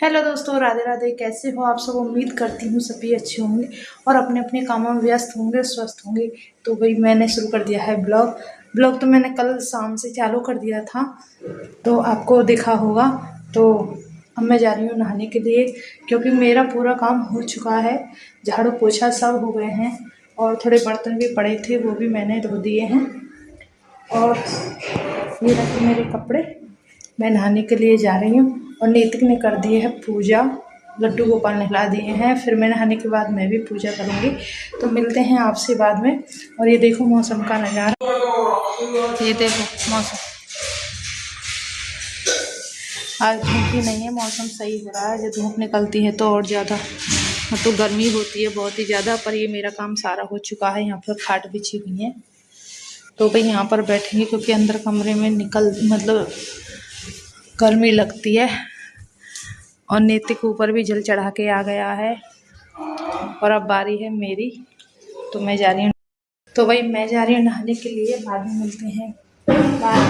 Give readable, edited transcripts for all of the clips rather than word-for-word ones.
Hello दोस्तों, राधे राधे। कैसे हो आप सब? उम्मीद करती हूँ सभी अच्छे होंगे और अपने अपने कामों में व्यस्त होंगे, स्वस्थ होंगे। तो भाई मैंने शुरू कर दिया है ब्लॉग तो मैंने कल शाम से चालू कर दिया था, तो आपको दिखा होगा। तो अब मैं जा रही हूँ नहाने के लिए, क्योंकि मेरा पूरा काम हो चुका है। झाड़ू पोछा सब हो गए हैं और थोड़े बर्तन भी पड़े थे, वो भी मैंने धो दिए हैं। और ये रखे मेरे कपड़े। मैं नहाने के लिए जा रही हूँ और नैतिक ने कर दी है पूजा, लड्डू गोपाल नहला दिए हैं। फिर मैं नहाने के बाद मैं भी पूजा करूँगी। तो मिलते हैं आपसे बाद में। और ये देखो मौसम का नज़ारा, ये देखो मौसम। आज धूप ही नहीं है, मौसम सही हो रहा है। जब धूप निकलती है तो और ज़्यादा तो गर्मी होती है बहुत ही ज़्यादा। पर ये मेरा काम सारा हो चुका है। यहाँ पर खाट बिछी हुई है, तो भाई यहाँ पर बैठेंगे, क्योंकि अंदर कमरे में गर्मी लगती है। और नैतिक ऊपर भी जल चढ़ा के आ गया है और अब बारी है मेरी। तो मैं जा रही हूँ, तो भाई मैं जा रही हूँ नहाने के लिए। बाद में मिलते हैं, बाय।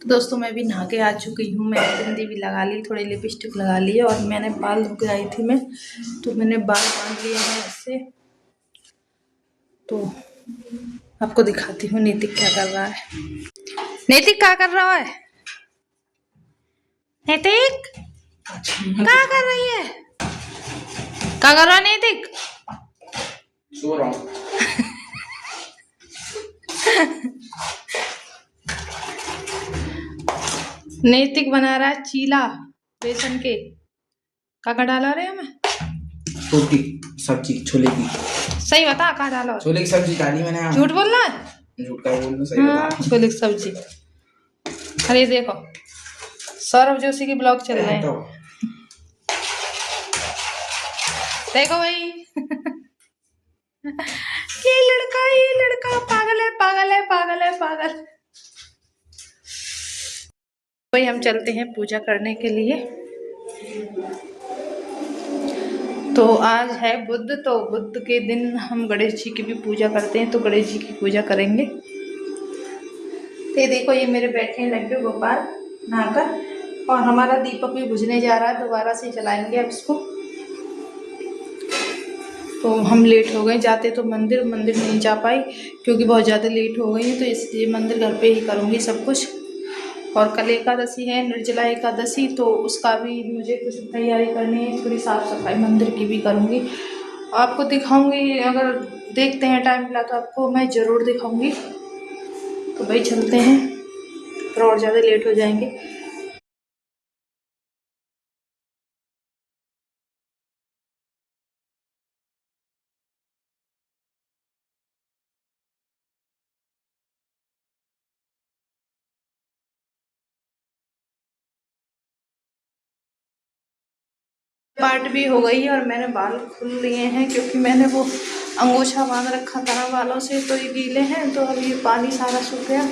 तो दोस्तों मैं भी नहा के आ चुकी हूँ। मैंने बिंदी भी लगा ली, थोड़ी लिपस्टिक लगा ली और मैंने बाल धो के आई थी मैं, तो मैंने बाल बांध लिए हैं ऐसे। तो आपको दिखाती हूँ नैतिक क्या कर रहा है। नैतिक क्या कर रहा है? नैतिक क्या कर रही है? क्या कर रहा है नैतिक? सो रहा हूँ। नैतिक बना रहा है चीला बेसन के। क्या डाला रहे हमें? रोटी सब्जी छोले की। सही बता, कहाँ डाला? छोले की सब्जी डाली मैंने। झूठ बोल रहा है? झूठ का बोल रहा हूँ, सही बता। छोले की सब्जी। अरे देखो सौरभ जोशी की ब्लॉग चल रहे हैं। देखो भाई ये लड़का पागल है, पागल है, पागल है, पागल। भाई हम चलते हैं पूजा करने के लिए। तो आज है बुध, तो बुध के दिन हम गणेश जी की भी पूजा करते हैं, तो गणेश जी की पूजा करेंगे। तो ये देखो, ये मेरे बैठे हैं लड्डू गोपाल नहाकर, और हमारा दीपक भी बुझने जा रहा है। दोबारा से जलाएंगे अब इसको। तो हम लेट हो गए, जाते तो मंदिर नहीं जा पाई, क्योंकि बहुत ज़्यादा लेट हो गई है। तो इसलिए मंदिर घर पे ही करूँगी सब कुछ। और कल एकादशी है, निर्जला एकादशी, तो उसका भी मुझे कुछ तैयारी करनी है। थोड़ी साफ़ सफाई मंदिर की भी करूँगी, आपको दिखाऊंगी। अगर देखते हैं टाइम मिला तो आपको मैं ज़रूर दिखाऊंगी। तो भाई चलते हैं, फिर और ज़्यादा लेट हो जाएंगे। पार्ट भी हो गई है और मैंने बाल खुल लिए हैं, क्योंकि मैंने वो अंगोछा बांध रखा था बालों से, तो ये गीले हैं। तो अब ये पानी सारा सूख गया,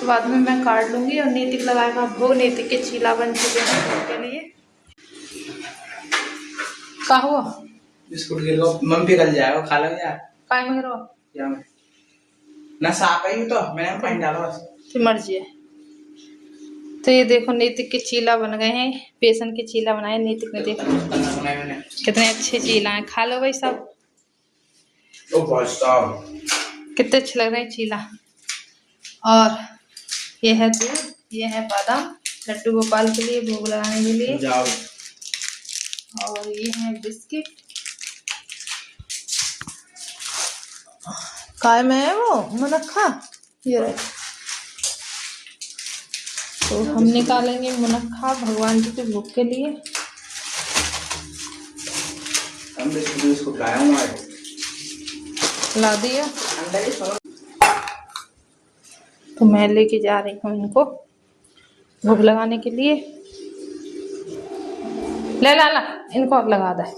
तो बाद में मैं काट लूँगी। और नैतिक लगाएगा भोग। नैतिक के चीला बन चुके हैं भोग के लिए। का हुआ? बिस्कुट गिर गया, मम्मी पिघल जाएगा, खा लो यार। काय में करो क्या में ना साफ है, तो मैंने पानी डाला बस। तो मर्जी है। तो ये देखो नैतिक के चीला बन गए हैं, बेसन के चीला बनाए नैतिक ने। देखो कितने अच्छे चीला हैं, खा लो भाई सब। कितने अच्छे लग रहे हैं चीला। और ये है दूध, ये है बादाम, लड्डू गोपाल के लिए भोग लगाने के लिए। और ये है बिस्किट। काय में है वो मुनक्खा, ये रहे। तो हम निकालेंगे मुनक्खा भगवान जी के भोग के लिए। ला दिया। तो मैं लेके जा रही हूँ इनको भोग लगाने के लिए। ले ला ला, इनको अब लगा दे।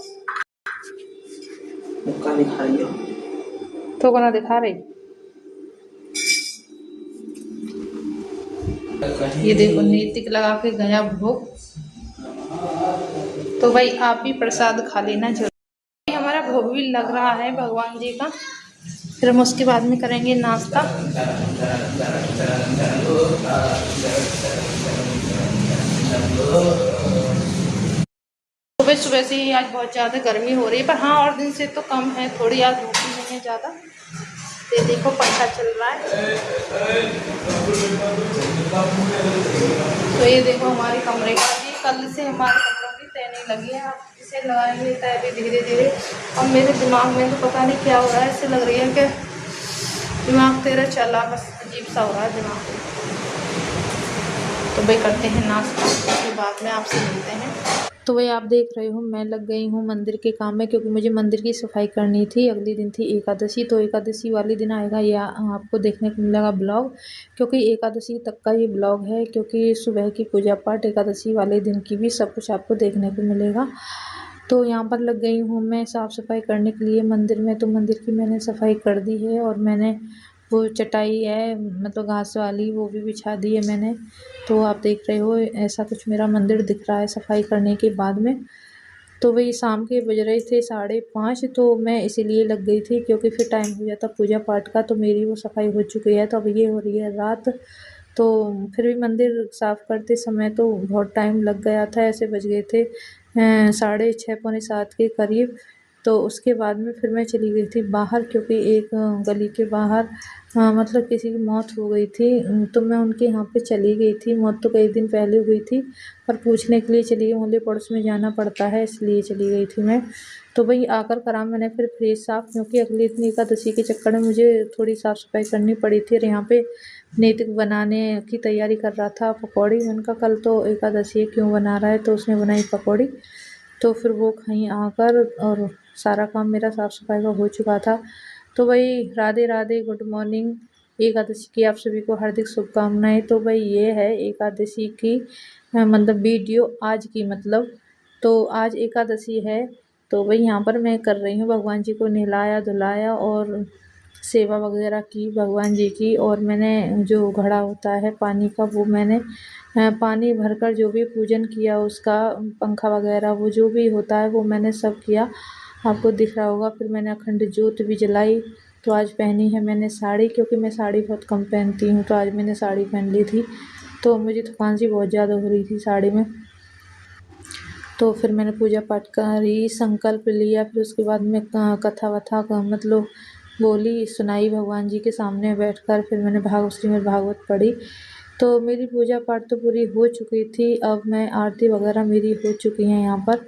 दिखा रही है तो कोना दिखा रही। ये देखो नैतिक लगा के गया भोग। तो भाई आप भी प्रसाद खा लेना जरूर। हमारा भोग भी लग रहा है भगवान जी का। फिर हम उसके बाद में करेंगे नाश्ता। सुबह से ही आज बहुत ज़्यादा गर्मी हो रही है, पर हाँ और दिन से तो कम है, थोड़ी आज धूप ही नहीं है ज़्यादा। ये देखो पंखा चल रहा है। तो ये देखो हमारे कमरे का भी, कल से हमारे कमरों की तय नहीं लगी है, आप इसे लगाएंगे तय भी धीरे धीरे। और मेरे दिमाग में तो पता नहीं क्या हो रहा है, ऐसे लग रही है कि दिमाग तेरा चला, बस अजीब सा हो रहा है दिमाग। तो भाई करते हैं नाश्ता, उसके बाद में आपसे मिलते हैं। तो वही आप देख रहे हो मैं लग गई हूँ मंदिर के काम में, क्योंकि मुझे मंदिर की सफाई करनी थी। अगले दिन थी एकादशी, तो एकादशी वाले दिन आएगा या आपको देखने को मिलेगा ब्लॉग, क्योंकि एकादशी तक का ये ब्लॉग है। क्योंकि सुबह की पूजा पाठ, एकादशी वाले दिन की भी सब कुछ आपको देखने को मिलेगा। तो यहाँ पर लग गई हूँ मैं साफ़ सफाई करने के लिए मंदिर में। तो मंदिर की मैंने सफाई कर दी है, और मैंने वो चटाई है मतलब घास वाली, वो भी बिछा दी है मैंने। तो आप देख रहे हो ऐसा कुछ मेरा मंदिर दिख रहा है सफाई करने के बाद में। तो वही शाम के बज रहे थे 5:30, तो मैं इसीलिए लग गई थी, क्योंकि फिर टाइम हो जाता पूजा पाठ का। तो मेरी वो सफाई हो चुकी है, तो अब ये हो रही है रात। तो फिर भी मंदिर साफ़ करते समय तो बहुत टाइम लग गया था, ऐसे बज गए थे 6:30 पौने 7 के करीब। तो उसके बाद में फिर मैं चली गई थी बाहर, क्योंकि एक गली के बाहर मतलब किसी की मौत हो गई थी। तो मैं उनके यहाँ पे चली गई थी। मौत तो कई दिन पहले हुई थी, पर पूछने के लिए चली गई, मोहल्ले पड़ोस में जाना पड़ता है इसलिए चली गई थी मैं। तो वही आकर करा मैंने फिर फ्रेश साफ़, क्योंकि अगले दिन एकादशी के चक्कर में मुझे थोड़ी साफ़ सफाई करनी पड़ी थी। और यहाँ पे नैतिक बनाने की तैयारी कर रहा था पकौड़ी। मैंने कहा कल तो एकादशी है, क्यों बना रहा है, तो उसने बनाई पकौड़ी। तो फिर वो खाई आकर, और सारा काम मेरा साफ़ सफाई का हो चुका था। तो वही राधे राधे, गुड मॉर्निंग। एकादशी की आप सभी को हार्दिक शुभकामनाएं। तो भाई ये है एकादशी की मतलब वीडियो आज की, मतलब तो आज एकादशी है। तो वही यहाँ पर मैं कर रही हूँ, भगवान जी को नहलाया धुलाया और सेवा वगैरह की भगवान जी की। और मैंने जो घड़ा होता है पानी का, वो मैंने पानी भरकर जो भी पूजन किया उसका, पंखा वगैरह वो जो भी होता है वो मैंने सब किया, आपको दिख रहा होगा। फिर मैंने अखंड ज्योत भी जलाई। तो आज पहनी है मैंने साड़ी, क्योंकि मैं साड़ी बहुत कम पहनती हूँ, तो आज मैंने साड़ी पहन ली थी। तो मुझे थकान सी बहुत ज़्यादा हो रही थी साड़ी में। तो फिर मैंने पूजा पाठ करी, संकल्प लिया, फिर उसके बाद में कथा वथा का मतलब बोली, सुनाई भगवान जी के सामने बैठकर। फिर मैंने श्रीमद् भागवत पढ़ी। तो मेरी पूजा पाठ तो पूरी हो चुकी थी। अब मैं आरती वगैरह मेरी हो चुकी हैं यहाँ पर।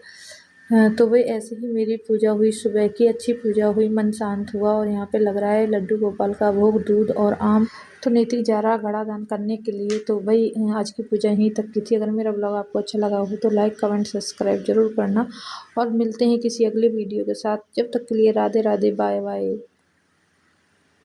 तो वही ऐसे ही मेरी पूजा हुई, सुबह की अच्छी पूजा हुई, मन शांत हुआ। और यहाँ पे लग रहा है लड्डू गोपाल का भोग, दूध और आम। तो नैतिक जा रहा घड़ा दान करने के लिए। तो भाई आज की पूजा यहीं तक की थी। अगर मेरा ब्लॉग आपको अच्छा लगा हो तो लाइक कमेंट सब्सक्राइब जरूर करना, और मिलते हैं किसी अगले वीडियो के साथ। जब तक के लिए राधे राधे, बाय बाय।